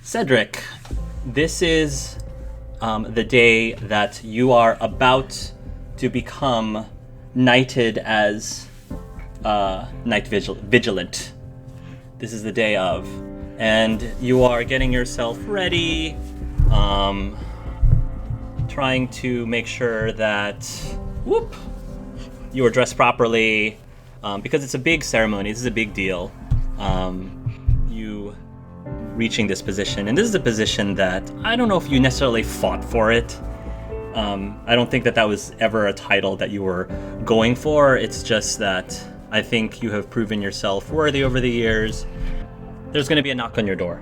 Cedric, this is the day that you are about to become knighted as Night Vigilant. This is the day of. And you are getting yourself ready, trying to make sure that, you are dressed properly, because it's a big ceremony, this is a big deal. You reaching this position, and this is a position that I don't know if you necessarily fought for it. I don't think that was ever a title that you were going for. It's just that I think you have proven yourself worthy over the years. There's going to be a knock on your door.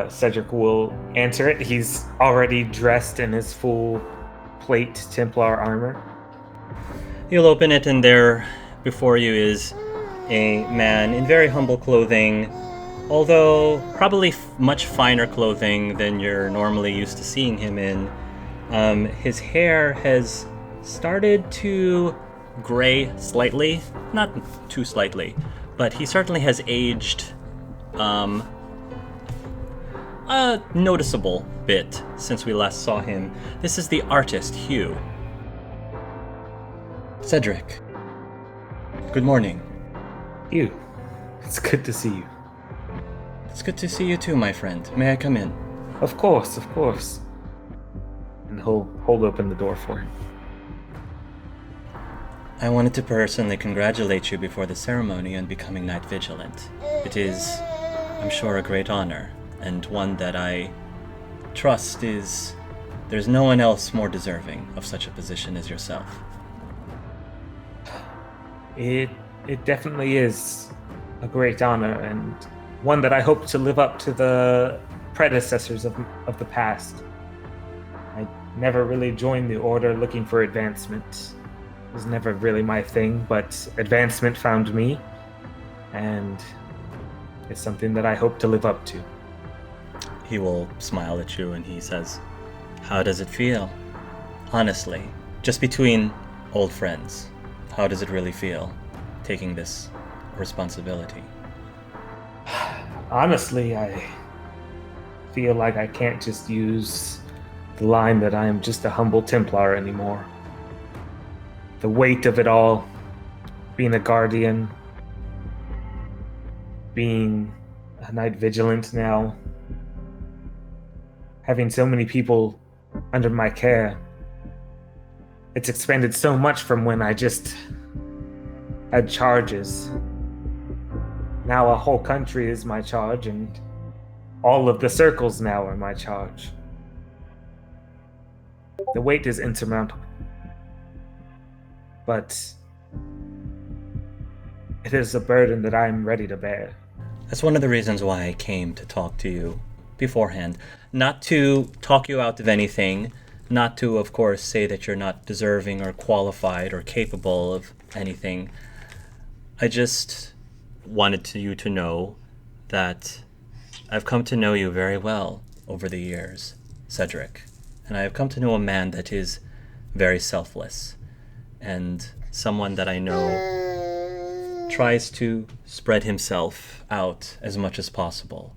Cedric will answer it. He's already dressed in his full plate Templar armor. You'll open it, and there before you is a man in very humble clothing, although probably much finer clothing than you're normally used to seeing him in. His hair has started to gray slightly, not too slightly, but he certainly has aged a noticeable bit since we last saw him. This is the artist, Hugh. Cedric, good morning. Hugh, it's good to see you. It's good to see you too, my friend. May I come in? Of course. And he'll hold open the door for him. I wanted to personally congratulate you before the ceremony on becoming Night Vigilant. It is, I'm sure, a great honor, and one that I trust there's no one else more deserving of such a position as yourself. It definitely is a great honor, and one that I hope to live up to the predecessors of the past. I never really joined the Order looking for advancement. It was never really my thing, but advancement found me, and it's something that I hope to live up to. He will smile at you and he says, "How does it feel? Honestly, just between old friends, how does it really feel, taking this responsibility?" Honestly, I feel like I can't just use the line that I am just a humble Templar anymore. The weight of it all, being a guardian, being a Night Vigilant now, having so many people under my care, it's expanded so much from when I just had charges. Now a whole country is my charge, and all of the circles now are my charge. The weight is insurmountable. But it is a burden that I am ready to bear. That's one of the reasons why I came to talk to you beforehand. Not to talk you out of anything, not to, of course, say that you're not deserving or qualified or capable of anything. I just wanted you to know that I've come to know you very well over the years, Cedric. And I have come to know a man that is very selfless, and someone that I know tries to spread himself out as much as possible.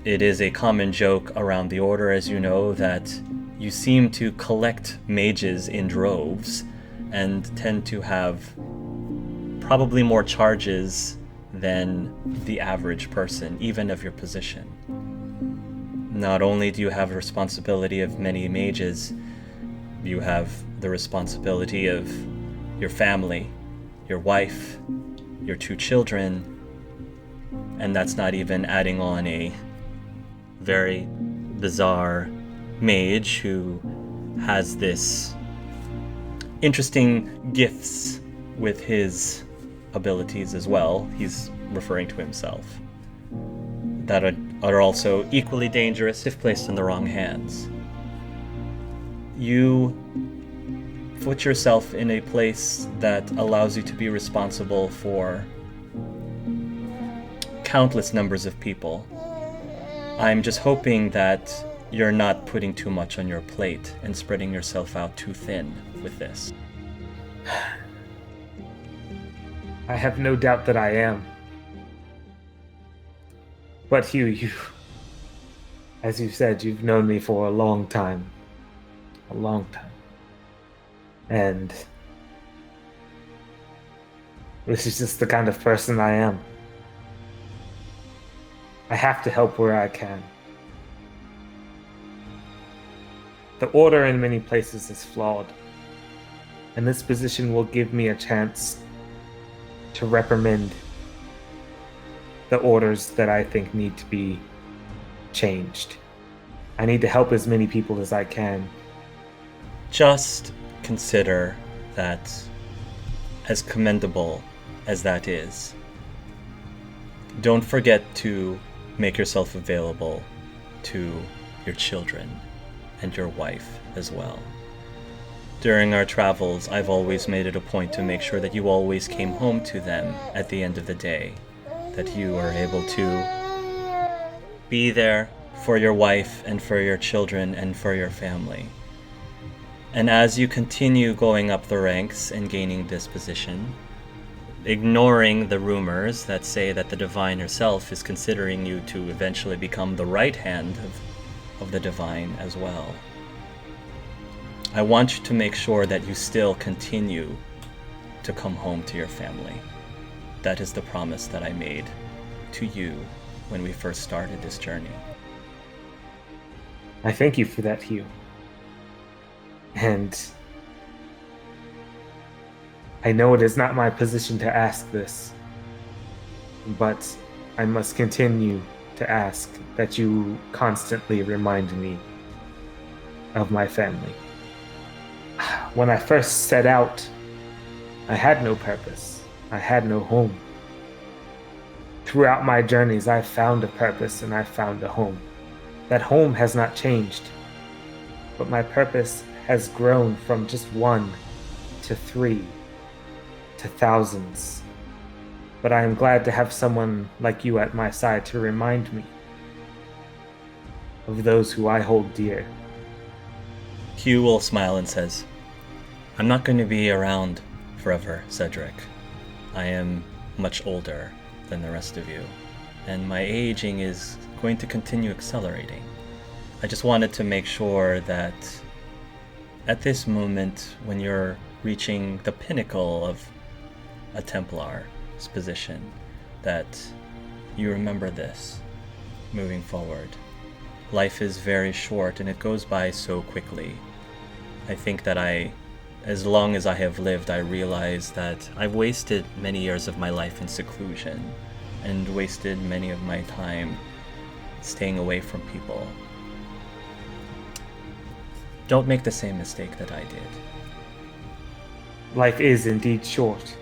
It is a common joke around the Order, as you know, that you seem to collect mages in droves and tend to have probably more charges than the average person, even of your position. Not only do you have the responsibility of many mages, you have the responsibility of your family, your wife, your 2 children, and that's not even adding on a very bizarre mage who has this interesting gifts with his abilities as well. He's referring to himself. That are also equally dangerous if placed in the wrong hands. You put yourself in a place that allows you to be responsible for countless numbers of people. I'm just hoping that you're not putting too much on your plate and spreading yourself out too thin with this. I have no doubt that I am. But Hugh, as you said, you've known me for a long time. A long time. And this is just the kind of person I am. I have to help where I can. The order in many places is flawed, and this position will give me a chance to reprimand the orders that I think need to be changed. I need to help as many people as I can. Just consider that, as commendable as that is, don't forget to make yourself available to your children and your wife as well. During our travels, I've always made it a point to make sure that you always came home to them at the end of the day, that you are able to be there for your wife and for your children and for your family. And as you continue going up the ranks and gaining this position, ignoring the rumors that say that the Divine herself is considering you to eventually become the right hand of the Divine as well, I want you to make sure that you still continue to come home to your family. That is the promise that I made to you when we first started this journey. I thank you for that, Hugh. And I know it is not my position to ask this, but I must continue to ask that you constantly remind me of my family. When I first set out, I had no purpose. I had no home. Throughout my journeys, I found a purpose and I found a home. That home has not changed, but my purpose has grown from just 1 to 3 to thousands. But I am glad to have someone like you at my side to remind me of those who I hold dear. Hugh will smile and says, I'm not going to be around forever, Cedric. I am much older than the rest of you, and my aging is going to continue accelerating. I just wanted to make sure that at this moment, when you're reaching the pinnacle of a Templar's position, that you remember this moving forward. Life is very short and it goes by so quickly. I think that as long as I have lived, I realize that I've wasted many years of my life in seclusion and wasted many of my time staying away from people. Don't make the same mistake that I did. Life is indeed short.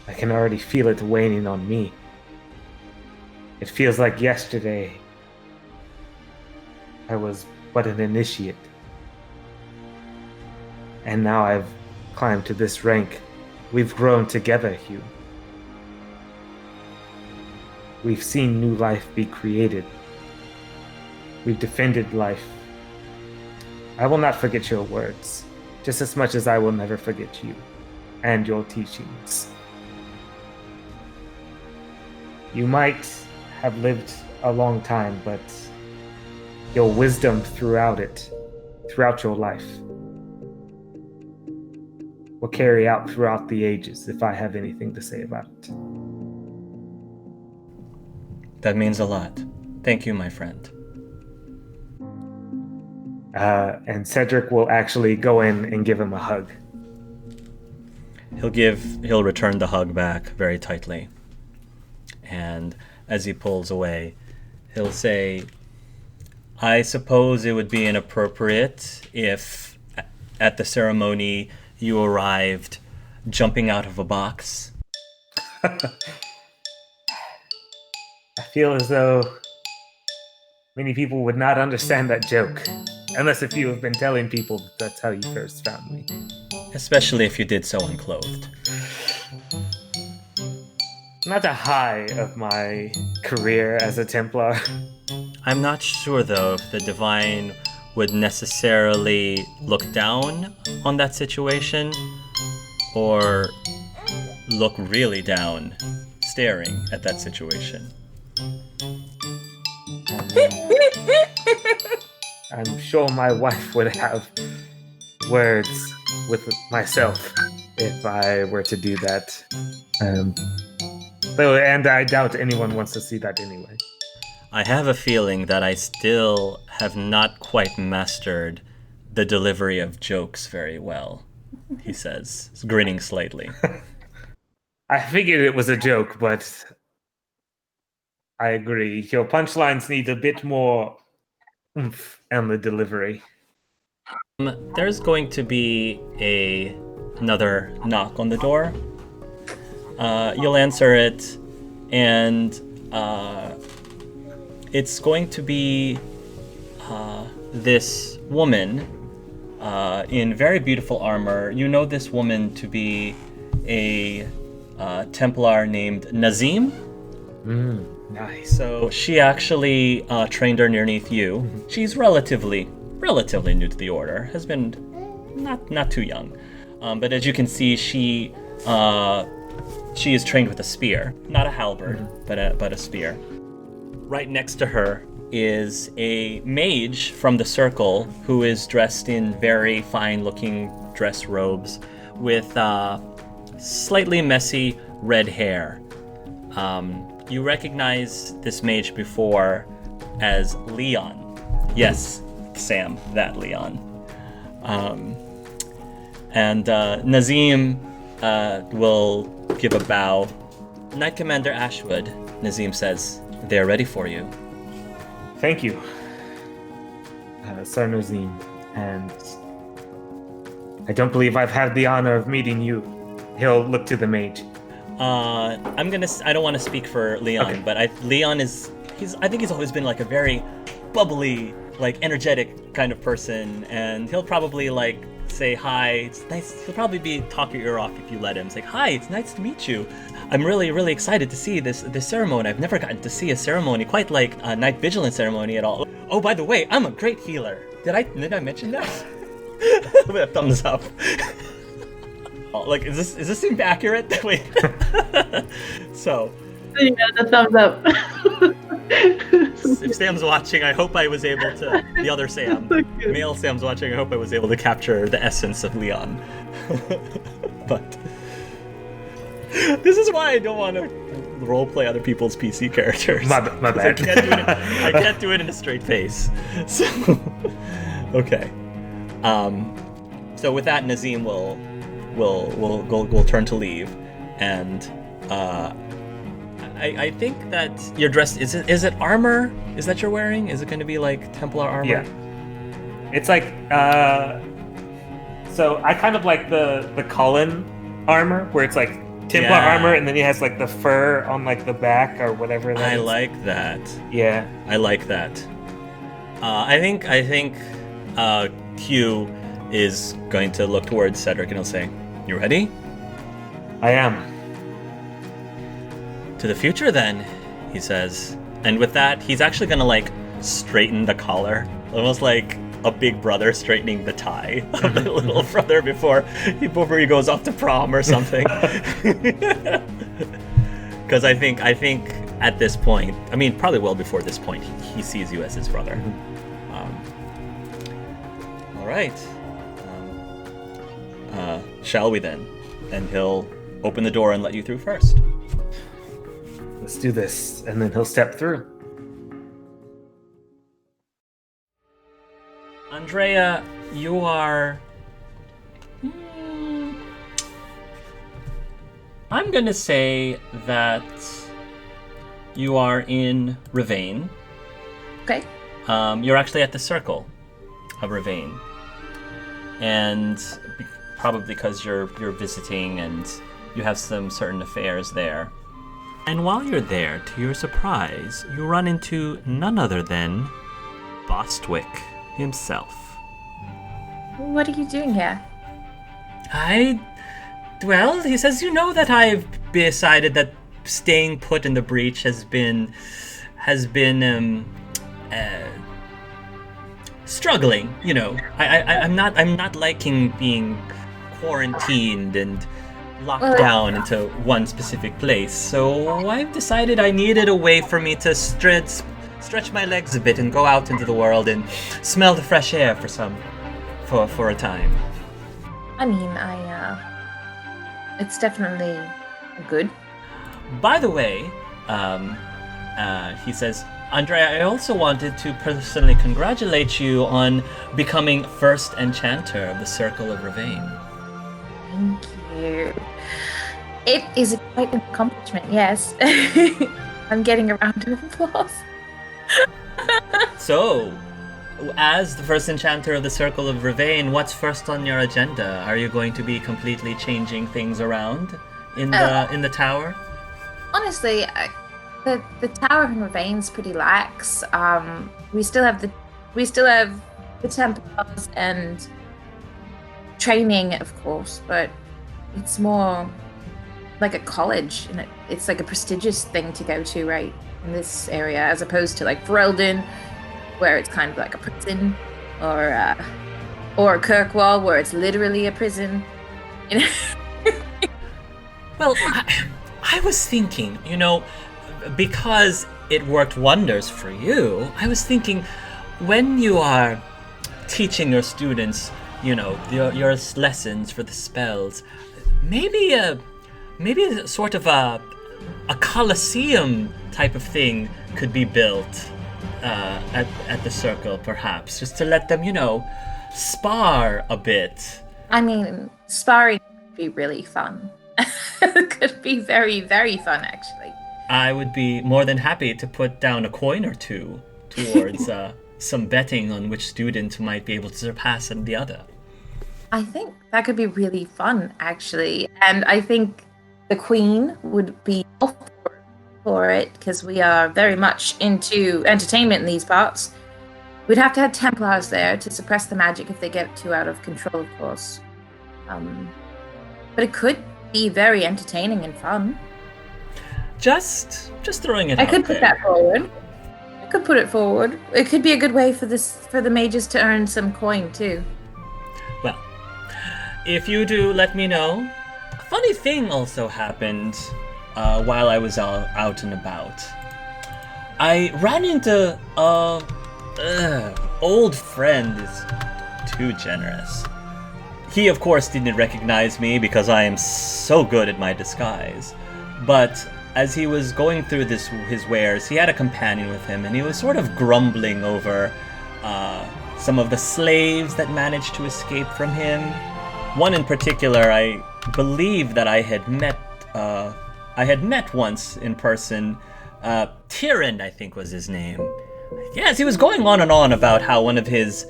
I can already feel it waning on me. It feels like yesterday I was but an initiate. And now I've climbed to this rank. We've grown together, Hugh. We've seen new life be created. We've defended life. I will not forget your words, just as much as I will never forget you and your teachings. You might have lived a long time, but your wisdom throughout your life, will carry out throughout the ages, if I have anything to say about it. That means a lot. Thank you, my friend. And Cedric will actually go in and give him a hug. He'll return the hug back very tightly. And as he pulls away, he'll say, I suppose it would be inappropriate if at the ceremony you arrived jumping out of a box. I feel as though many people would not understand that joke, unless if you have been telling people that that's how you first found me. Especially if you did so unclothed. Not the high of my career as a Templar. I'm not sure, though, if the Divine would necessarily look down on that situation or look really down, staring at that situation. I'm sure my wife would have words with myself if I were to do that. And I doubt anyone wants to see that anyway. I have a feeling that I still have not quite mastered the delivery of jokes very well, he says, grinning slightly. I figured it was a joke, but I agree. Your punchlines need a bit more oomph and the delivery. There's going to be another knock on the door. You'll answer it, and it's going to be this woman in very beautiful armor. You know this woman to be a Templar named Nazim. Nice. So she actually trained underneath you. She's relatively new to the order. Has been not too young, but as you can see, she is trained with a spear, not a halberd, but a spear. Right next to her is a mage from the circle who is dressed in very fine-looking dress robes with slightly messy red hair. You recognize this mage before as Leon. Yes, Sam, that Leon. And Nazim will give a bow. Knight Commander Ashwood, Nazim says, they're ready for you. Thank you, Sir Nazim. And I don't believe I've had the honor of meeting you. He'll look to the mage. I don't want to speak for Leon, okay. But Leon I think he's always been like a very bubbly, like energetic kind of person, and he'll probably like say hi. It's nice. He'll probably talk your ear off if you let him. It's like, hi, it's nice to meet you. I'm really, really excited to see this ceremony. I've never gotten to see a ceremony quite like a night vigilance ceremony at all. Oh, by the way, I'm a great healer. Did I mention that? With a thumbs up. Like, is this seem accurate? Wait. So. Yeah, the thumbs up. If Sam's watching, I hope I was able to. The other Sam, male Sam's watching. I hope I was able to capture the essence of Leon. But this is why I don't want to roleplay other people's PC characters. My bad. I can't do it in a straight face. So, okay. So with that, Nazim will turn to leave, and I think that you're dressed. Is it armor? Is that you're wearing? Is it going to be like Templar armor? Yeah. It's like so I kind of like the Cullen armor, where it's like Templar armor, and then he has like the fur on like the back or whatever. I like that. Yeah, I like that. I think Q is going to look towards Cedric and he'll say, "You ready?" I am. To the future, then, he says. And with that, he's actually going to, like, straighten the collar. Almost like a big brother straightening the tie of the little brother before he goes off to prom or something. Because I think at this point, I mean, probably well before this point, he sees you as his brother. All right. Shall we then? And he'll open the door and let you through first. Let's do this, and then he'll step through. Andrea, you are... I'm going to say that you are in Ravane. Okay. You're actually at the circle of Ravane. And probably because you're visiting and you have some certain affairs there. And while you're there, to your surprise, you run into none other than Bostwick himself. What are you doing here? Well, he says, you know that I've decided that staying put in the breach has been struggling, you know. I'm not liking being quarantined and locked down into one specific place. So I've decided I needed a way for me to stretch my legs a bit and go out into the world and smell the fresh air for a time. I mean, it's definitely good. By the way, he says, Andrea, I also wanted to personally congratulate you on becoming first enchanter of the Circle of Ravane. Thank you. It is quite an accomplishment, yes. I'm getting a round of applause. So, as the first enchanter of the Circle of Ravane, what's first on your agenda? Are you going to be completely changing things around in the tower? Honestly, the Tower in Ravane's pretty lax. We still have the Templars and training, of course, but it's more like a college, and it's like a prestigious thing to go to, right, in this area, as opposed to like Ferelden, where it's kind of like a prison, or Kirkwall, where it's literally a prison. You know? Well, I was thinking, because it worked wonders for you, I was thinking, when you are teaching your students, your lessons for the spells, maybe a sort of a coliseum type of thing could be built at the circle, perhaps, just to let them, spar a bit. I mean, sparring would be really fun. It could be very, very fun, actually. I would be more than happy to put down a coin or two towards some betting on which student might be able to surpass the other. I think that could be really fun, actually. And I think the Queen would be all for it, because we are very much into entertainment in these parts. We'd have to have Templars there to suppress the magic if they get too out of control, of course. But it could be very entertaining and fun. Just throwing it out there. I could put that forward. I could put it forward. It could be a good way for the mages to earn some coin too. Well, if you do, let me know. A funny thing also happened while I was out and about. I ran into old friend is too generous. He, of course, didn't recognize me because I am so good at my disguise. But as he was going through his wares, he had a companion with him, and he was sort of grumbling over some of the slaves that managed to escape from him. One in particular, I believe that I had met once in person. Tyrion, I think, was his name. Yes, he was going on and on about how one of his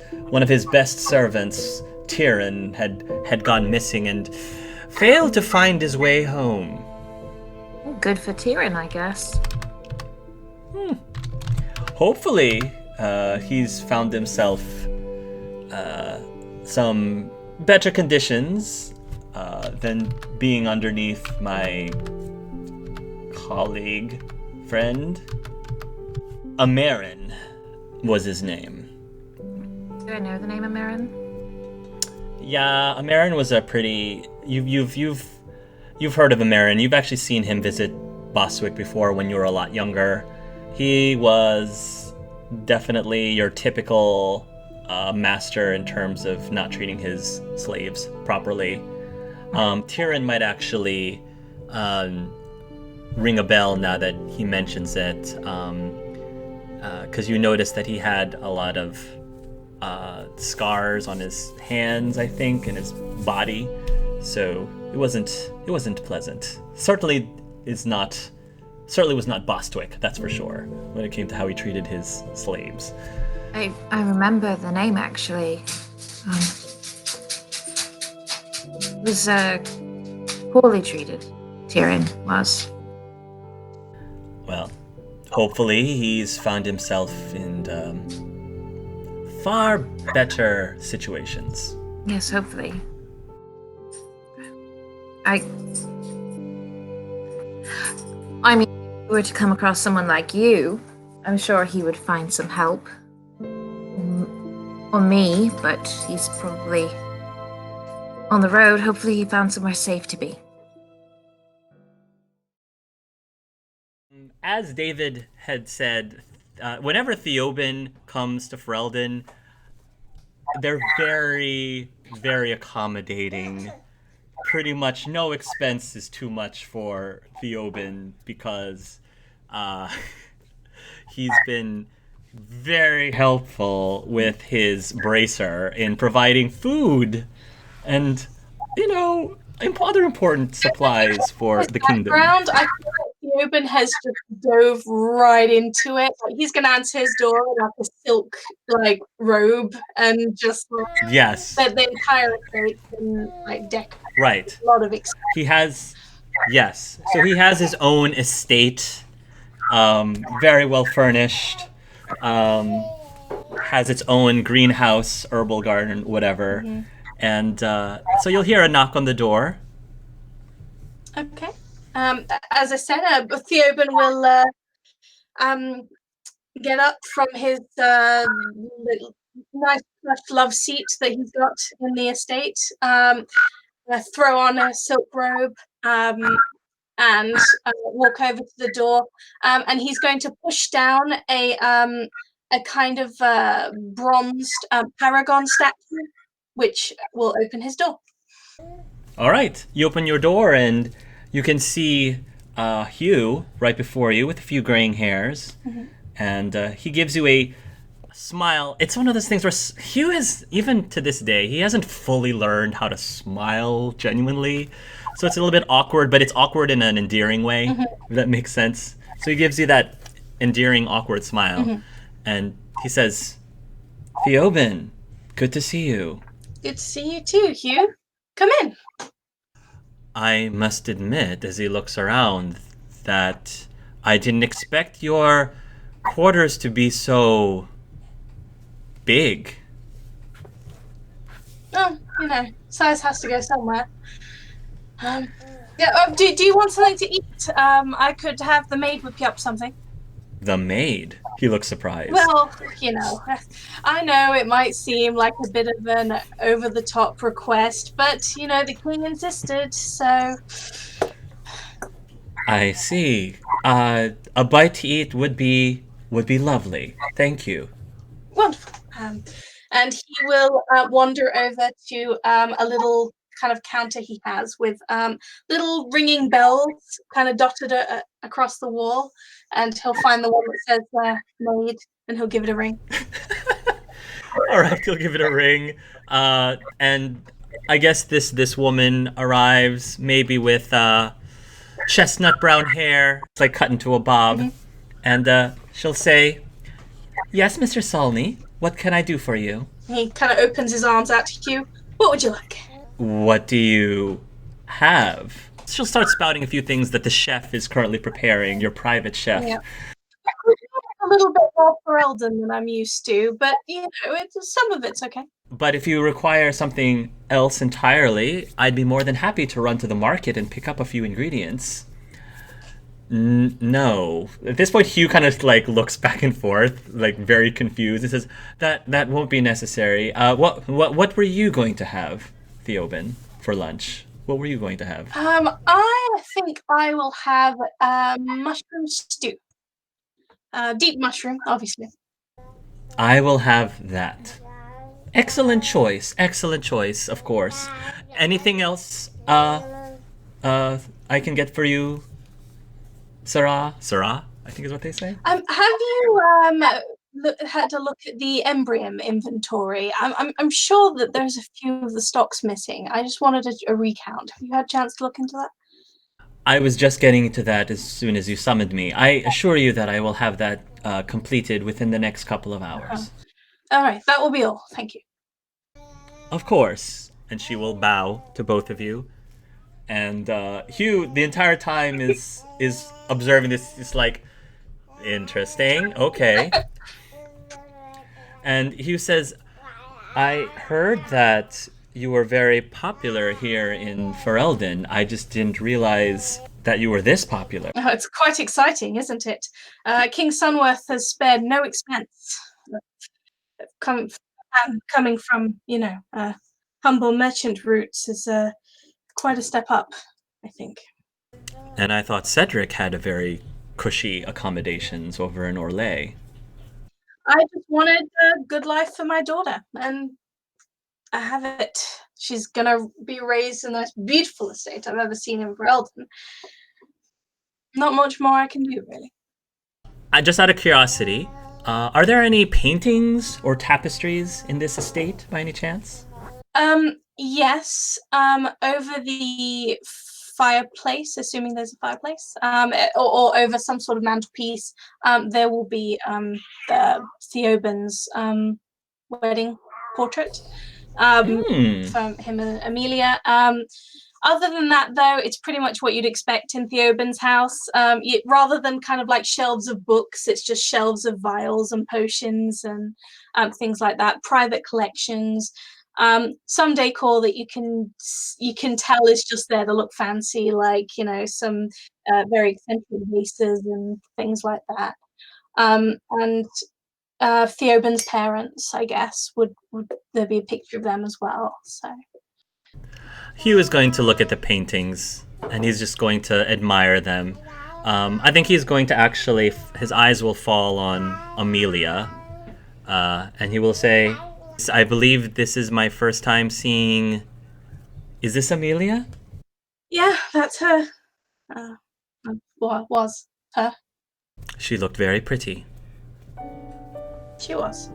best servants, Tyrion, had gone missing and failed to find his way home. Good for Tyrion, I guess. Hopefully, he's found himself some better conditions than being underneath my colleague, friend. Amerin was his name. Do I know the name Amerin? Yeah, Amerin was a pretty... You've heard of Amerin. You've actually seen him visit Bostwick before when you were a lot younger. He was definitely your typical master in terms of not treating his slaves properly. Tyrion might actually ring a bell now that he mentions it, because you notice that he had a lot of scars on his hands, I think, and his body. So it wasn't pleasant. Certainly was not Bostwick, that's for sure, when it came to how he treated his slaves. I remember the name, actually. Was poorly treated. Tyrion was. Well, hopefully he's found himself in far better situations. Yes, hopefully. I mean, if we were to come across someone like you, I'm sure he would find some help. Or me, but he's probably on the road. Hopefully he found somewhere safe to be. as David had said, whenever Theoben comes to Ferelden, they're very, very accommodating. Pretty much no expense is too much for Theoben because uh, he's been very helpful with his bracer in providing food and, other important supplies for the kingdom. Background, I feel like Theoben has just dove right into it. Like, he's going to answer his door in like a silk robe and just Yes. the entire estate and deck. Right. A lot of He has, yes. So he has his own estate, very well furnished, has its own greenhouse, herbal garden, whatever. Mm-hmm. And so you'll hear a knock on the door. Okay. As I said, Theoben will get up from his nice love seat that he's got in the estate, throw on a silk robe, and walk over to the door, and he's going to push down a kind of bronzed paragon statue, which will open his door. All right. You open your door and you can see Hugh right before you with a few graying hairs. Mm-hmm. And he gives you a smile. It's one of those things where Hugh is, even to this day, he hasn't fully learned how to smile genuinely. So it's a little bit awkward, but it's awkward in an endearing way, mm-hmm. if that makes sense. So he gives you that endearing, awkward smile. Mm-hmm. And he says, Theoben, good to see you. Good to see you too, Hugh. Come in. I must admit, as he looks around, that I didn't expect your quarters to be so big. Oh, size has to go somewhere. Do you want something to eat? I could have the maid whip you up something. The maid? He looks surprised. Well, I know it might seem like a bit of an over-the-top request, but, the king insisted, so... I see. A bite to eat would be lovely. Thank you. Wonderful. And he will wander over to a little kind of counter he has with little ringing bells kind of dotted across the wall, and he'll find the one that says maid, and he'll give it a ring. All right, he'll give it a ring, and I guess this woman arrives maybe with chestnut brown hair. It's like cut into a bob, mm-hmm. and she'll say, "Yes, Mr. Solney, what can I do for you?" He kind of opens his arms out to you. What would you like? What do you have? She'll start spouting a few things that the chef is currently preparing, your private chef. Yeah. A little bit more Ferelden than I'm used to, but some of it's okay. But if you require something else entirely, I'd be more than happy to run to the market and pick up a few ingredients. No. At this point, Hugh kind of looks back and forth, very confused. He says, "That won't be necessary. What were you going to have, Theoben, for lunch? What were you going to have?" I think I will have mushroom stew. Deep mushroom, obviously. I will have that. Excellent choice, of course. Anything else I can get for you, Sarah, I think is what they say. Have you had to look at the Embrium inventory? I'm sure that there's a few of the stocks missing. I just wanted a recount. Have you had a chance to look into that? I was just getting into that as soon as you summoned me. I assure you that I will have that completed within the next couple of hours. All right, that will be all. Thank you. Of course. And she will bow to both of you. And Hugh, the entire time, is observing this. It's interesting. Okay. And Hugh says, I heard that you were very popular here in Ferelden. I just didn't realize that you were this popular. Oh, it's quite exciting, isn't it? King Sunworth has spared no expense. Coming from, humble merchant roots is quite a step up, I think. And I thought Cedric had a very cushy accommodations over in Orlais. I just wanted a good life for my daughter, and I have it. She's gonna be raised in the most beautiful estate I've ever seen in Brelden. Not much more I can do, really. Just out of curiosity, are there any paintings or tapestries in this estate by any chance? Yes. Over the fireplace, assuming there's a fireplace, or over some sort of mantelpiece, there will be the Theoben's wedding portrait from him and Amelia. Other than that, though, it's pretty much what you'd expect in Theoben's house. Rather than kind of like shelves of books, it's just shelves of vials and potions and things like that. Private collections. Some decor that you can tell is just there to look fancy, like some very eccentric vases and things like that. And Theoben's parents, I guess, would there be a picture of them as well? So. Hugh is going to look at the paintings, and he's just going to admire them. I think he's going to actually, his eyes will fall on Amelia, and he will say, I believe this is my first time seeing... Is this Amelia? Yeah, that's her. Was her. She looked very pretty. She was.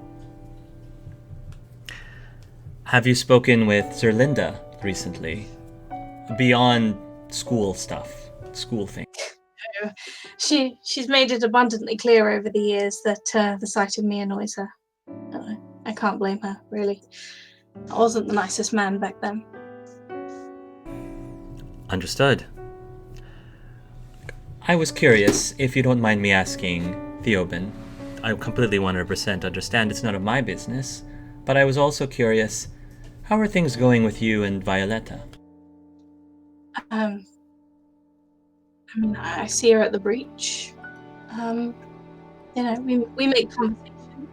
Have you spoken with Zerlinda recently? Beyond school stuff, school things. She's made it abundantly clear over the years that the sight of me annoys her. I can't blame her, really. I wasn't the nicest man back then. Understood. I was curious, if you don't mind me asking, Theoben. I completely 100% understand it's none of my business, but I was also curious, how are things going with you and Violetta? I mean, I see her at the breach. We make conversation.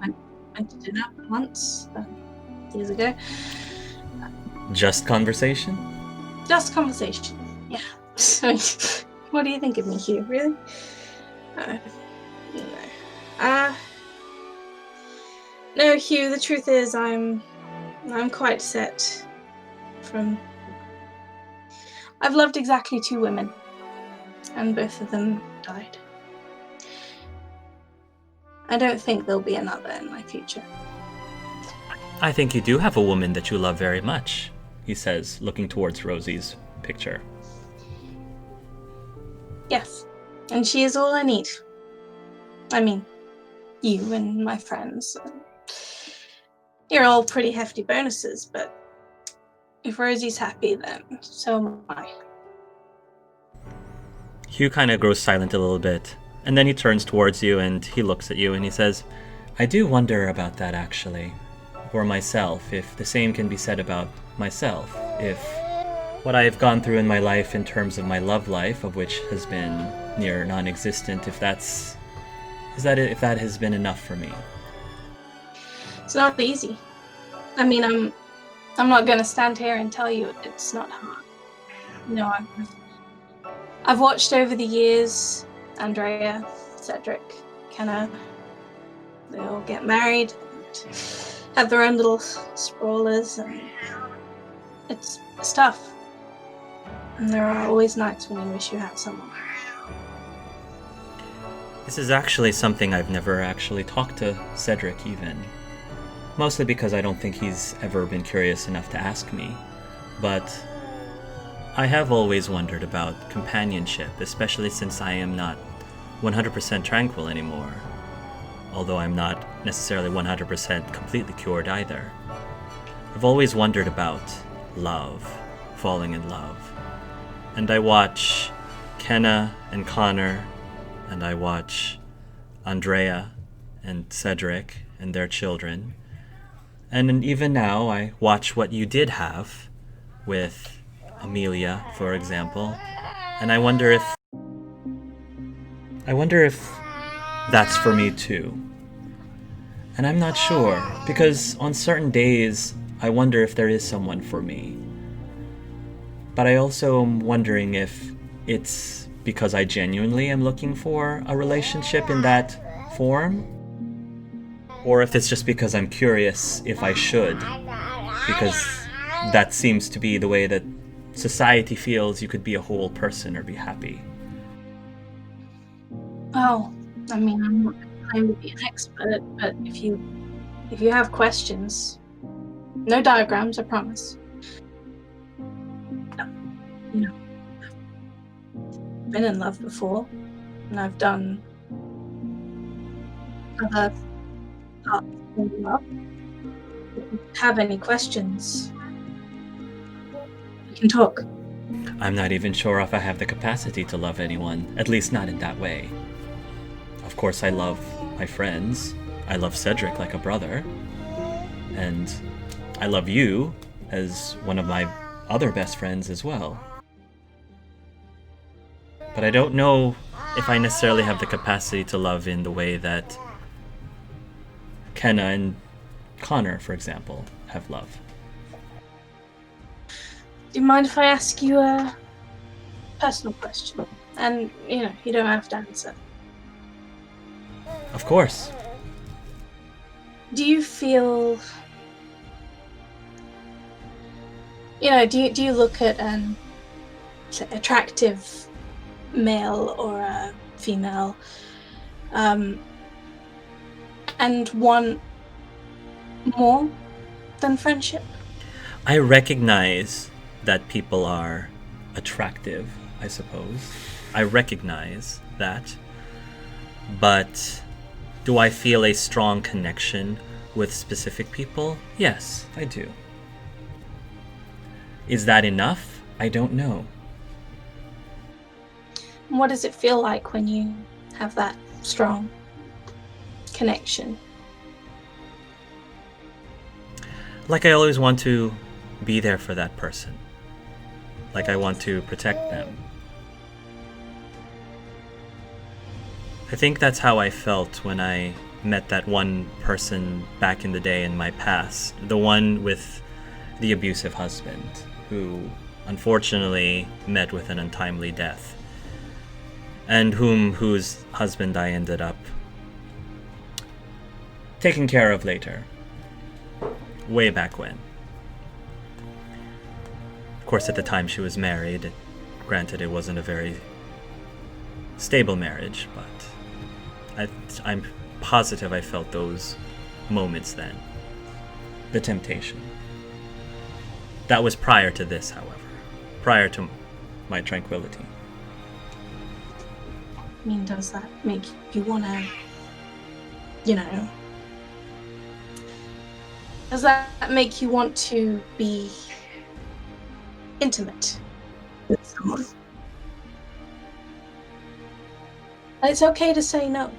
I went to dinner once, years ago. Just conversation? Just conversation, yeah. What do you think of me, Hugh? Really? No, Hugh, the truth is I'm quite set from... I've loved exactly 2 women, and both of them died. I don't think there'll be another in my future. I think you do have a woman that you love very much, he says, looking towards Rosie's picture. Yes, and she is all I need. I mean, you and my friends. You're all pretty hefty bonuses, but if Rosie's happy, then so am I. Hugh kind of grows silent a little bit, and then he turns towards you and he looks at you and he says, I do wonder about that, actually. For myself, if the same can be said about myself, if what I have gone through in my life in terms of my love life, of which has been near non-existent, if that has been enough for me. It's not easy. I mean, I'm not going to stand here and tell you it's not hard. I've watched over the years, Andrea, Cedric, Kenna, they all get married and have their own little sprawlers, and it's tough. And there are always nights when you wish you had someone. This is actually something I've never actually talked to Cedric even. Mostly because I don't think he's ever been curious enough to ask me. But I have always wondered about companionship, especially since I am not 100% tranquil anymore. Although I'm not necessarily 100% completely cured either. I've always wondered about love, falling in love. And I watch Kenna and Connor, and I watch Andrea and Cedric and their children. And even now, I watch what you did have with Amelia, for example, and I wonder if that's for me too. And I'm not sure, because on certain days, I wonder if there is someone for me. But I also am wondering if it's because I genuinely am looking for a relationship in that form, or if it's just because I'm curious if I should, because that seems to be the way that society feels you could be a whole person or be happy. Well, I mean, I'm not going to claim to be an expert, but if you have questions, no diagrams, I promise. You know, I've been in love before, and I've done other parts of love. If you have any questions, we can talk. I'm not even sure if I have the capacity to love anyone, at least not in that way. Of course, I love my friends. I love Cedric like a brother. And I love you as one of my other best friends as well. But I don't know if I necessarily have the capacity to love in the way that Kenna and Connor, for example, have love. Do you mind if I ask you a personal question? And, you don't have to answer. Of course. Do you feel... do you look at an attractive male or a female and want more than friendship? I recognize that people are attractive, I suppose. I recognize that. But do I feel a strong connection with specific people? Yes, I do. Is that enough? I don't know. What does it feel like when you have that strong connection? Like I always want to be there for that person. Like I want to protect them. I think that's how I felt when I met that one person back in the day in my past. The one with the abusive husband, who unfortunately met with an untimely death. And whose husband I ended up taking care of later. Way back when. Of course, at the time she was married. Granted, it wasn't a very stable marriage, but I'm positive I felt those moments then. The temptation. That was prior to this, however. Prior to my tranquility. I mean, does that make you want to, does that make you want to be intimate with someone? And it's okay to say no.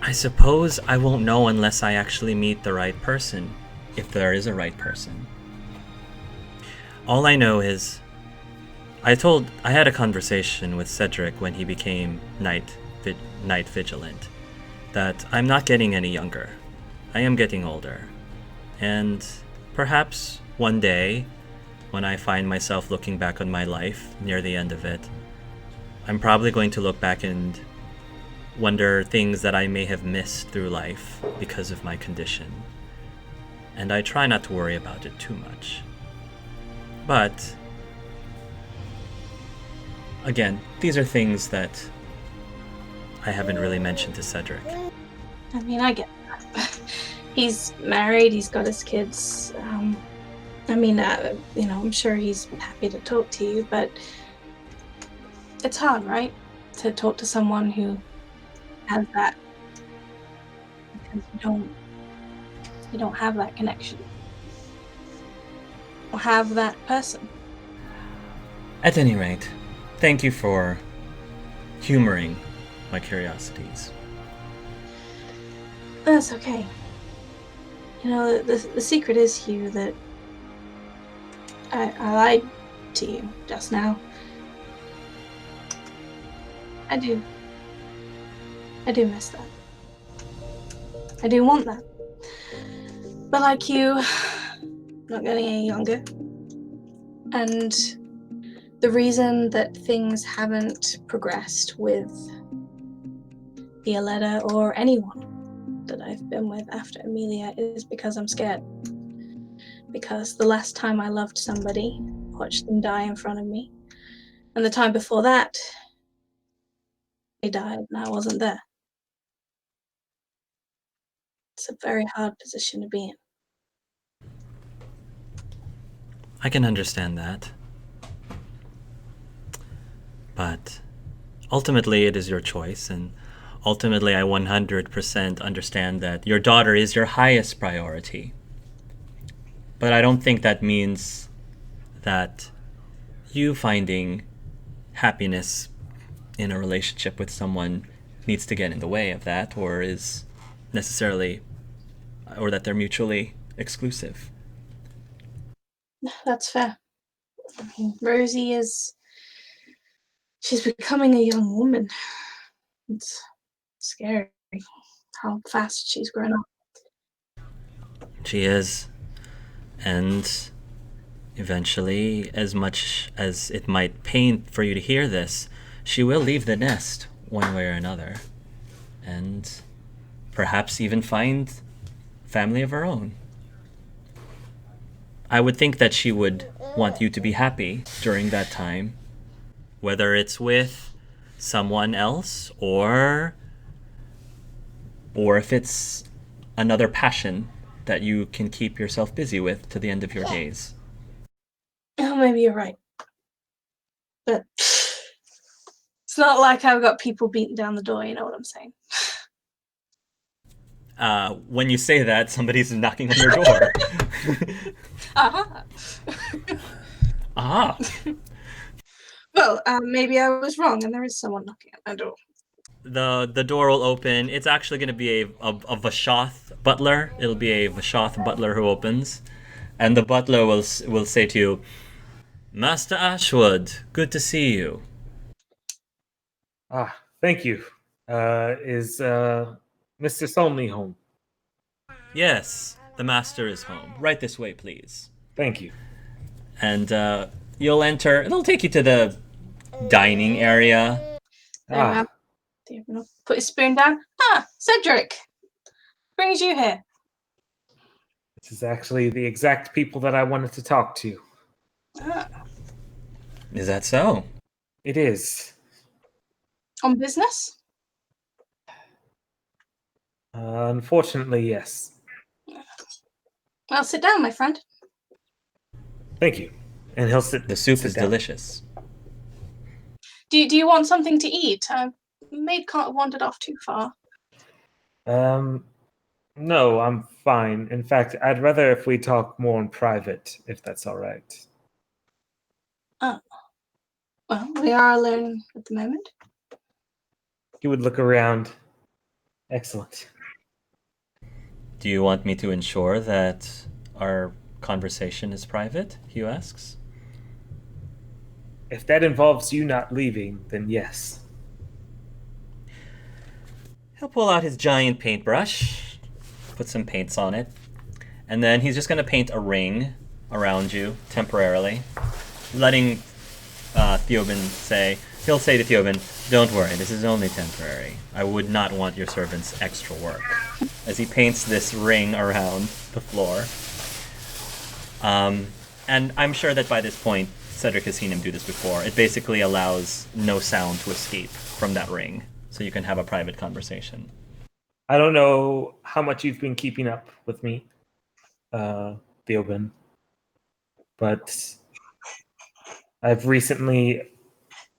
I suppose I won't know unless I actually meet the right person, if there is a right person. All I know is I had a conversation with Cedric when he became night vigilant that I'm not getting any younger. I am getting older. And perhaps one day, when I find myself looking back on my life near the end of it, I'm probably going to look back and wonder things that I may have missed through life because of my condition. And I try not to worry about it too much. But again, these are things that I haven't really mentioned to Cedric. I mean, I get that. He's married, he's got his kids. I'm sure he's happy to talk to you, but it's hard, right? To talk to someone who has that, because you don't have that connection. Or have that person. At any rate, thank you for humoring my curiosities. That's okay. The secret is, Hugh, that I lied to you just now. I do miss that. I do want that. But like you, I'm not getting any younger. And the reason that things haven't progressed with Violetta or anyone that I've been with after Amelia is because I'm scared. Because the last time I loved somebody, watched them die in front of me, and the time before that, they died and I wasn't there. It's a very hard position to be in. I can understand that. But ultimately, it is your choice, and ultimately, I 100% understand that your daughter is your highest priority. But I don't think that means that you finding happiness in a relationship with someone needs to get in the way of that, or is necessarily, or that they're mutually exclusive. That's fair. I mean, Rosie she's becoming a young woman. It's scary how fast she's grown up. She is. And eventually, as much as it might pain for you to hear this, she will leave the nest one way or another. And perhaps even find family of her own. I would think that she would want you to be happy during that time, whether it's with someone else or if it's another passion that you can keep yourself busy with to the end of your days. Oh, maybe you're right. But it's not like I've got people beating down the door, you know what I'm saying? When you say that, somebody's knocking on your door. Aha! Ah. Well, maybe I was wrong and there is someone knocking at my door. The door will open. It's actually going to be a Vashoth butler. It'll be a Vashoth butler who opens. And the butler will say to you, Master Ashwood, good to see you. Ah, thank you. Is Mr. Solney home? Yes, the master is home. Right this way, please. Thank you. And you'll enter. It'll take you to the dining area. Put his spoon down. Ah, Cedric! Brings you here. This is actually the exact people that I wanted to talk to. Ah. Is that so? It is. On business? Unfortunately, yes. Well, sit down, my friend. Thank you. And he'll sit. The soup sit is down. delicious. Do you want something to eat? Maid can't have wandered off too far. No, I'm fine. In fact, I'd rather if we talk more in private, if that's all right. Oh. Well, we are alone at the moment. He would look around. Excellent. Do you want me to ensure that our conversation is private? Hugh asks. If that involves you not leaving, then yes. He'll pull out his giant paintbrush, put some paints on it, and then he's just going to paint a ring around you temporarily, letting Theoben say, he'll say to Theoben, don't worry, this is only temporary. I would not want your servants extra work. As he paints this ring around the floor. And I'm sure that by this point, Cedric has seen him do this before. It basically allows no sound to escape from that ring, so you can have a private conversation. I don't know how much you've been keeping up with me, Theoben, but I've recently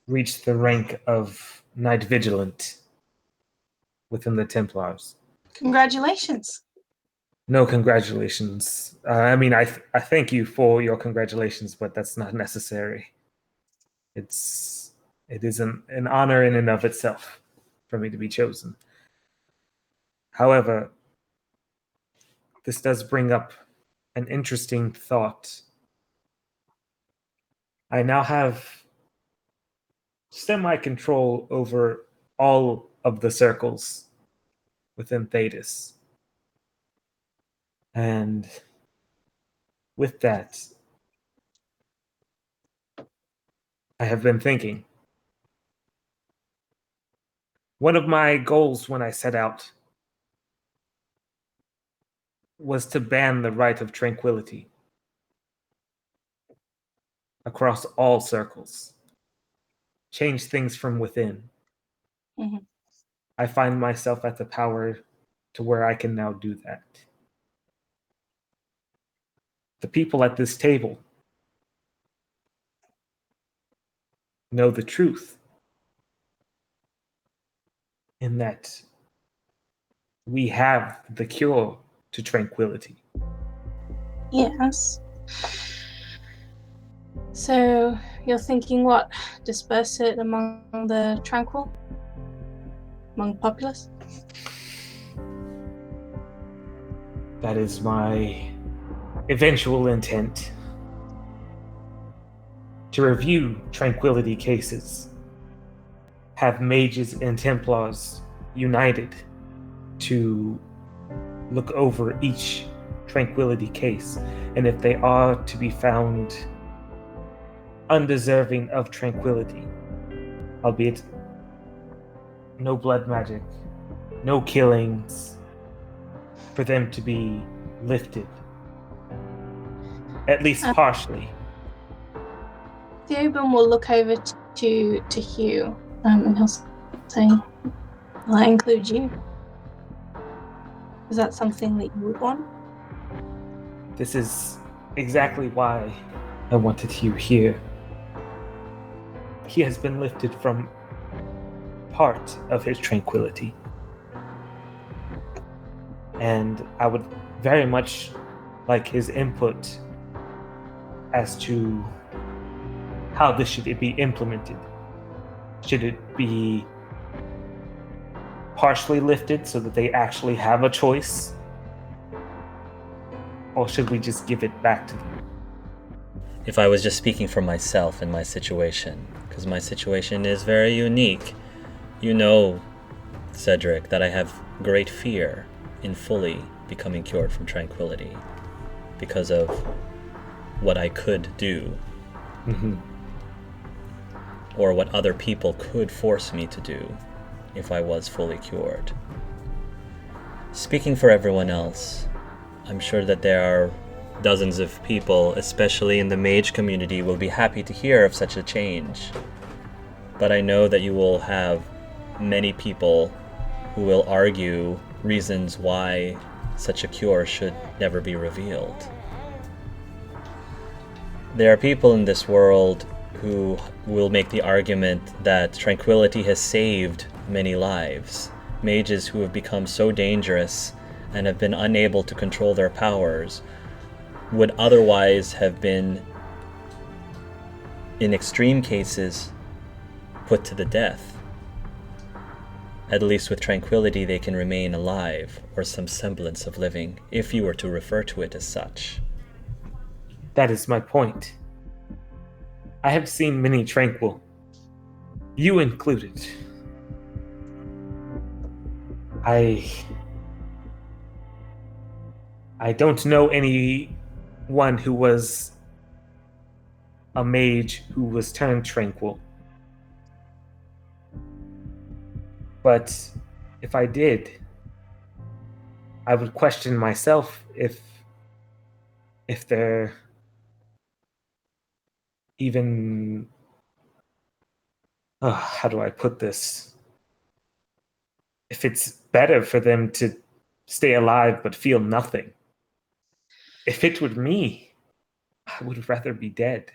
reached the rank of Knight Vigilant within the Templars. Congratulations. No congratulations. I mean, I thank you for your congratulations, but that's not necessary. It is an honor in and of itself for me to be chosen. However, this does bring up an interesting thought. I now have semi-control over all of the circles within Thetis. And with that, I have been thinking. One of my goals when I set out was to ban the right of tranquility across all circles, change things from within. Mhm. I find myself at the power to where I can now do that. The people at this table know the truth in that we have the cure to tranquility. Yes. So you're thinking what? Disperse it among the tranquil? Among the populace? That is my eventual intent. To review tranquility cases, have mages and Templars united to look over each tranquility case, and if they are to be found undeserving of tranquility, albeit no blood magic, no killings, for them to be lifted, at least partially. Theoben will look over to Hugh, and he'll say, "Will that include you? Is that something that you would want?" This is exactly why I wanted Hugh here. He has been lifted from part of his tranquility. And I would very much like his input as to how this should be implemented. Should it be partially lifted so that they actually have a choice? Or should we just give it back to them? If I was just speaking for myself and my situation, because my situation is very unique, you know, Cedric, that I have great fear in fully becoming cured from tranquility because of what I could do, or what other people could force me to do if I was fully cured. Speaking for everyone else, I'm sure that there are dozens of people, especially in the mage community, will be happy to hear of such a change. But I know that you will have many people who will argue reasons why such a cure should never be revealed. There are people in this world who will make the argument that tranquility has saved many lives. Mages who have become so dangerous and have been unable to control their powers would otherwise have been, in extreme cases, put to the death. At least with tranquility they can remain alive, or some semblance of living, if you were to refer to it as such. That is my point. I have seen many tranquil, you included. I don't know anyone who was a mage who was turned tranquil. But if I did, I would question myself if they're even how do I put this? If it's better for them to stay alive but feel nothing. If it were me, I would rather be dead.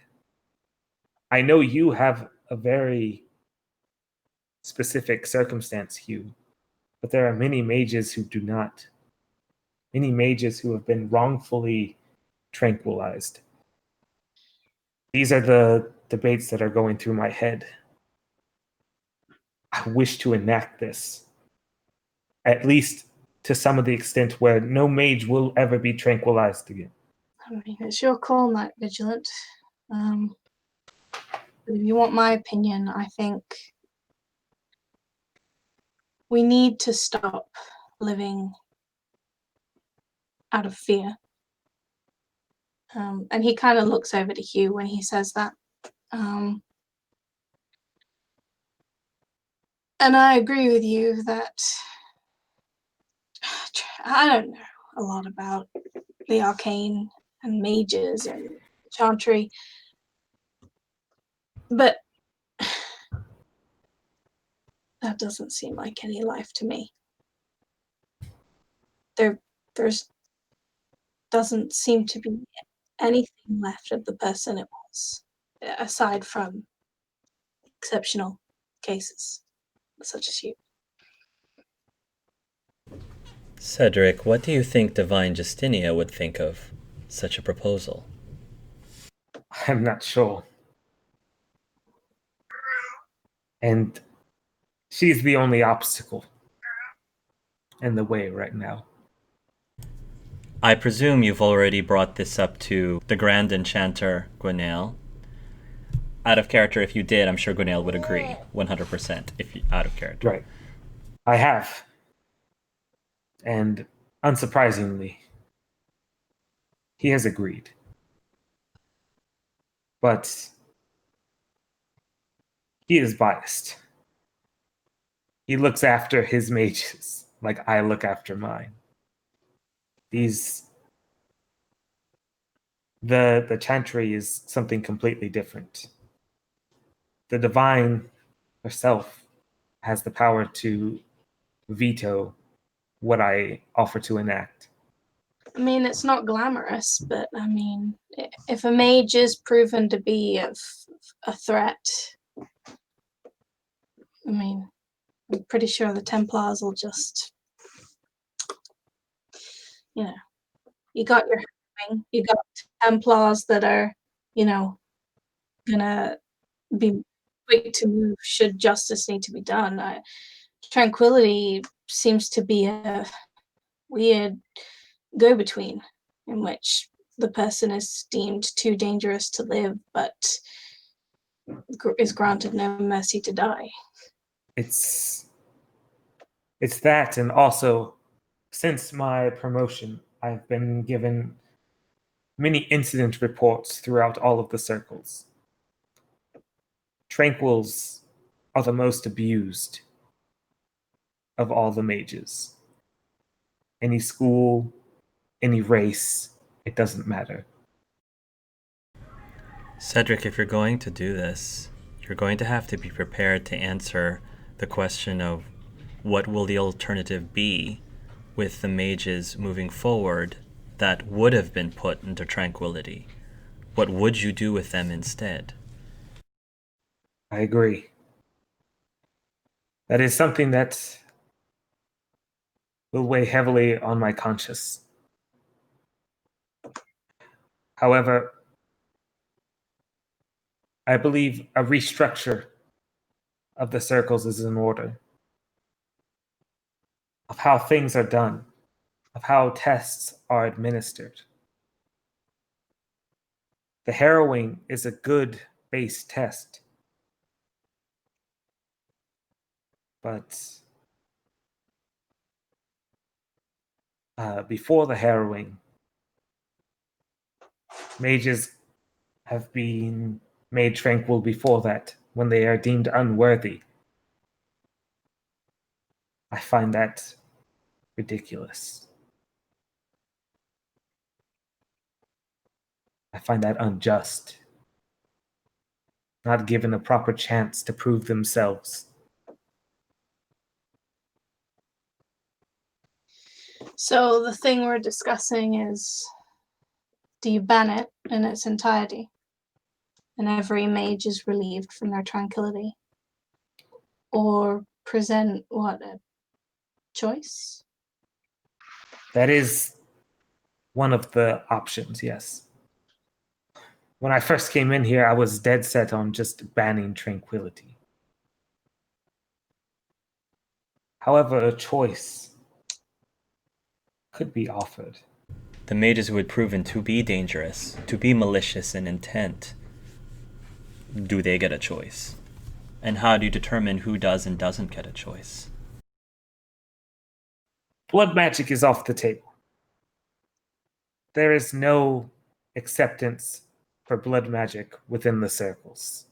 I know you have a very specific circumstance, Hugh, but there are many mages who do not. Many mages who have been wrongfully tranquilized. These are the debates that are going through my head. I wish to enact this, at least to some of the extent where no mage will ever be tranquilized again. I mean, it's your call, Night Vigilant. But if you want my opinion, I think we need to stop living out of fear. And he kind of looks over to Hugh when he says that. And I agree with you that I don't know a lot about the arcane and mages and chantry, but that doesn't seem like any life to me. There's doesn't seem to be anything left of the person it was, aside from exceptional cases such as you. Cedric, what do you think Divine Justinia would think of such a proposal? I'm not sure. And she's the only obstacle in the way right now. I presume you've already brought this up to the Grand Enchanter, Gwenail. Out of character, if you did, I'm sure Gwenail would agree, 100%, if you, out of character. Right. I have. And unsurprisingly, he has agreed. But he is biased. He looks after his mages like I look after mine. The chantry is something completely different. The divine herself has the power to veto what I offer to enact. I mean, it's not glamorous, but I mean, if a mage is proven to be a threat, I mean, I'm pretty sure the Templars will just, you got your thing, you got Templars that are, gonna be quick to move should justice need to be done. Tranquility seems to be a weird go-between in which the person is deemed too dangerous to live, but is granted no mercy to die. It's that, and also since my promotion, I've been given many incident reports throughout all of the circles. Tranquils are the most abused of all the mages. Any school, any race, it doesn't matter. Cedric, if you're going to do this, you're going to have to be prepared to answer the question of what will the alternative be with the mages moving forward that would have been put into tranquility. What would you do with them instead? I agree. That is something that will weigh heavily on my conscience. However, I believe a restructure of the circles is in order. Of how things are done, of how tests are administered. The harrowing is a good base test. But before the harrowing, mages have been made tranquil before that when they are deemed unworthy. I find that ridiculous. I find that unjust. Not given a proper chance to prove themselves. So the thing we're discussing is, do you ban it in its entirety? And every mage is relieved from their tranquility? Or present what, a choice? That is one of the options, yes. When I first came in here, I was dead set on just banning tranquility. However, a choice could be offered. The mages who had proven to be dangerous, to be malicious in intent, do they get a choice? And how do you determine who does and doesn't get a choice? Blood magic is off the table. There is no acceptance for blood magic within the circles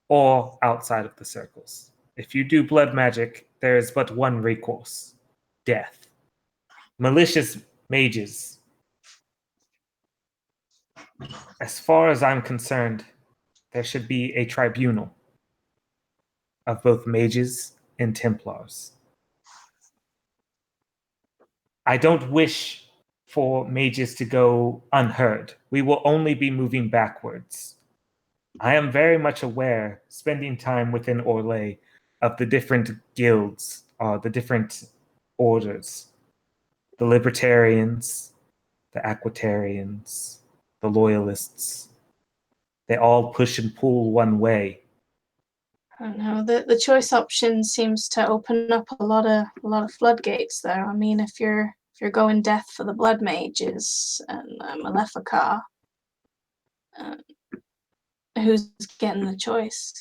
or outside of the circles. If you do blood magic, there is but one recourse: death. Malicious mages. As far as I'm concerned, there should be a tribunal of both mages and Templars. I don't wish for mages to go unheard. We will only be moving backwards. I am very much aware, spending time within Orlais, of the different guilds, the different orders. The Libertarians, the Aquitarians, the Loyalists. They all push and pull one way. I don't know. The choice option seems to open up a lot of floodgates there. I mean, if you're going death for the blood mages and Maleficar, who's getting the choice?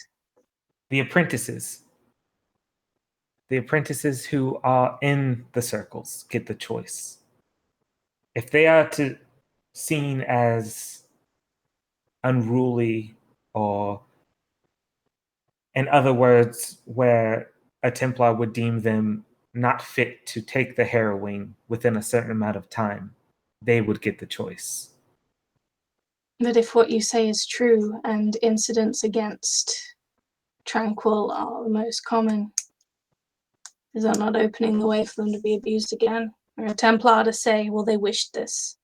The apprentices. The apprentices who are in the circles get the choice. If they are seen as unruly, or in other words, where a Templar would deem them not fit to take the harrowing within a certain amount of time, they would get the choice. But if what you say is true and incidents against Tranquil are the most common, is that not opening the way for them to be abused again? Or a Templar to say, well, they wished this.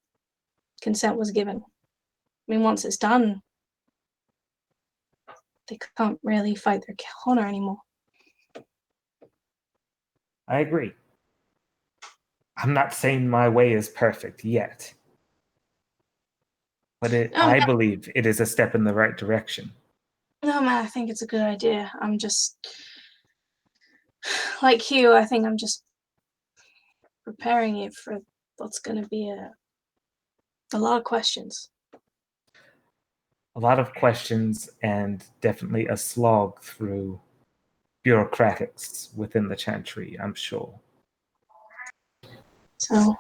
Consent was given. I mean, once it's done, they can't really fight their corner anymore. I agree. I'm not saying my way is perfect yet, but I believe it is a step in the right direction. No, man, I think it's a good idea. I'm just, like you, I think I'm just preparing it for what's going to be a lot of questions. A lot of questions, and definitely a slog through bureaucratics within the Chantry, I'm sure. So,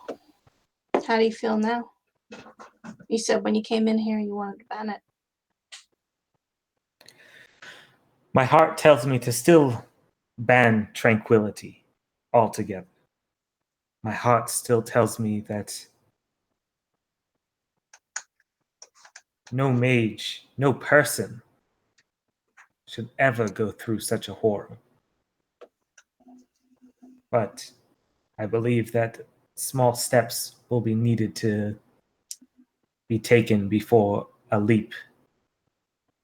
how do you feel now? You said when you came in here you wanted to ban it. My heart tells me to still ban tranquility altogether. My heart still tells me that no mage, no person should ever go through such a horror. But I believe that small steps will be needed to be taken before a leap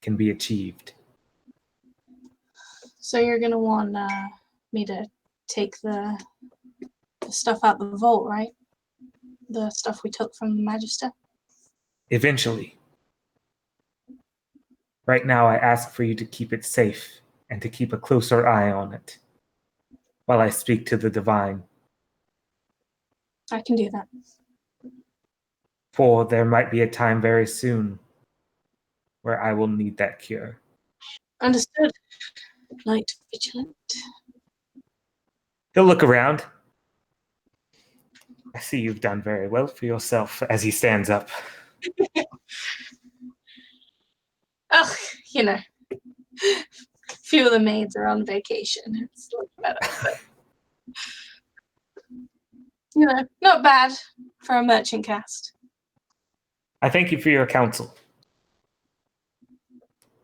can be achieved. So you're going to want me to take the stuff out the vault, right? The stuff we took from the Magister? Eventually. Right now, I ask for you to keep it safe and to keep a closer eye on it while I speak to the Divine. I can do that. For there might be a time very soon where I will need that cure. Understood. Light vigilant. He'll look around. I see you've done very well for yourself as he stands up. Ugh, you know. Few of the maids are on vacation. It's a little better, but you know, not bad for a merchant cast. I thank you for your counsel.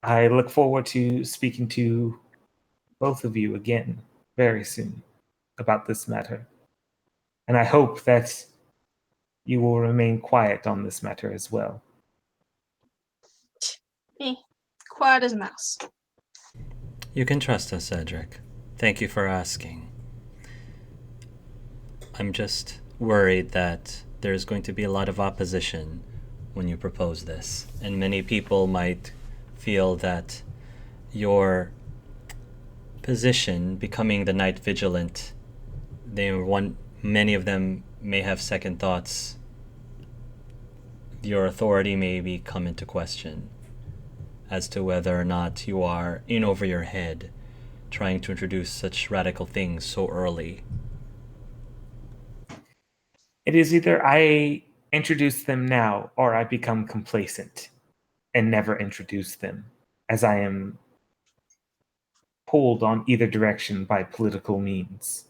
I look forward to speaking to both of you again very soon about this matter. And I hope that you will remain quiet on this matter as well. Me, quiet as a mouse. You can trust us, Cedric. Thank you for asking. I'm just worried that there's going to be a lot of opposition when you propose this, and many people might feel that your position, becoming the Night Vigilant, many of them may have second thoughts. Your authority may come into question as to whether or not you are in over your head trying to introduce such radical things so early. It is either I introduce them now or I become complacent and never introduce them, as I am pulled on either direction by political means.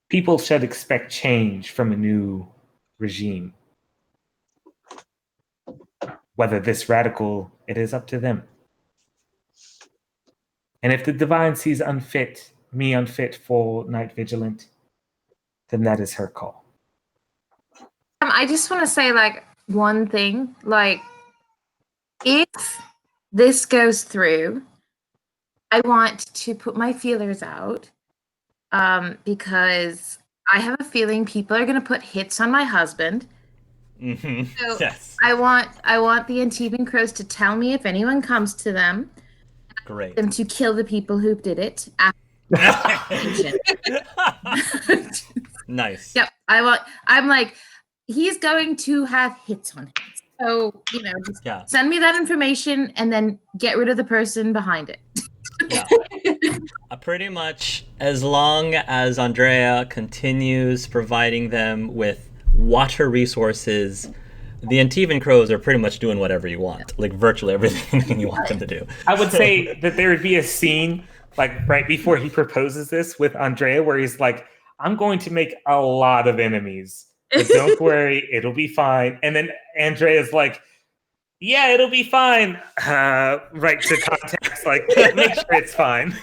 People should expect change from a new regime. Whether this radical, it is up to them. And if the divine sees me unfit for Night Vigilant, then that is her call. I just want to say, like, one thing. Like, if this goes through, I want to put my feelers out, because I have a feeling people are going to put hits on my husband. Mm-hmm. So Yes. I want the Antivan Crows to tell me if anyone comes to them. Great. Them to kill the people who did it. Nice. Yep. I'm like, he's going to have hits on him. So, just send me that information and then get rid of the person behind it. Yeah. Pretty much as long as Andrea continues providing them with water resources, the Antivan Crows are pretty much doing whatever you want, like virtually everything you want them to do. I would say that there would be a scene, like right before he proposes this with Andrea, where he's like, I'm going to make a lot of enemies, but don't worry, it'll be fine. And then Andrea's like, yeah, it'll be fine. Right to contacts, like, make sure it's fine.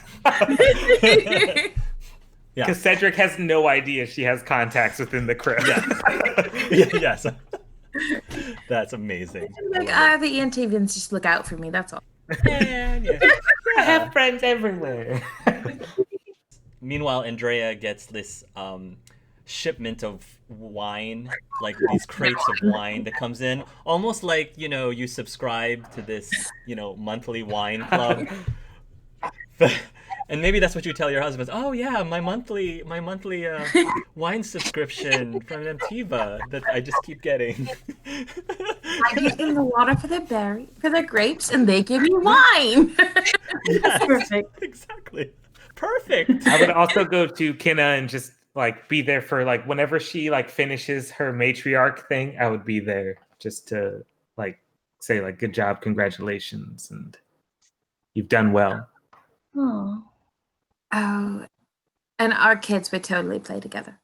Because Cedric has no idea she has contacts within the crew. Yes. That's amazing. Like, the Antavans just look out for me, that's all. I have friends everywhere. Meanwhile, Andrea gets this shipment of wine, like these crates of wine that comes in, almost like, you subscribe to this, monthly wine club. And maybe that's what you tell your husband. Oh yeah, my monthly wine subscription from Antiva that I just keep getting. I give them the water for their grapes, and they give me wine. Yes, perfect. Exactly. Perfect. I would also go to Kinna and just like be there for like whenever she like finishes her matriarch thing. I would be there just to like say like good job, congratulations, and you've done well. Oh, and our kids would totally play together.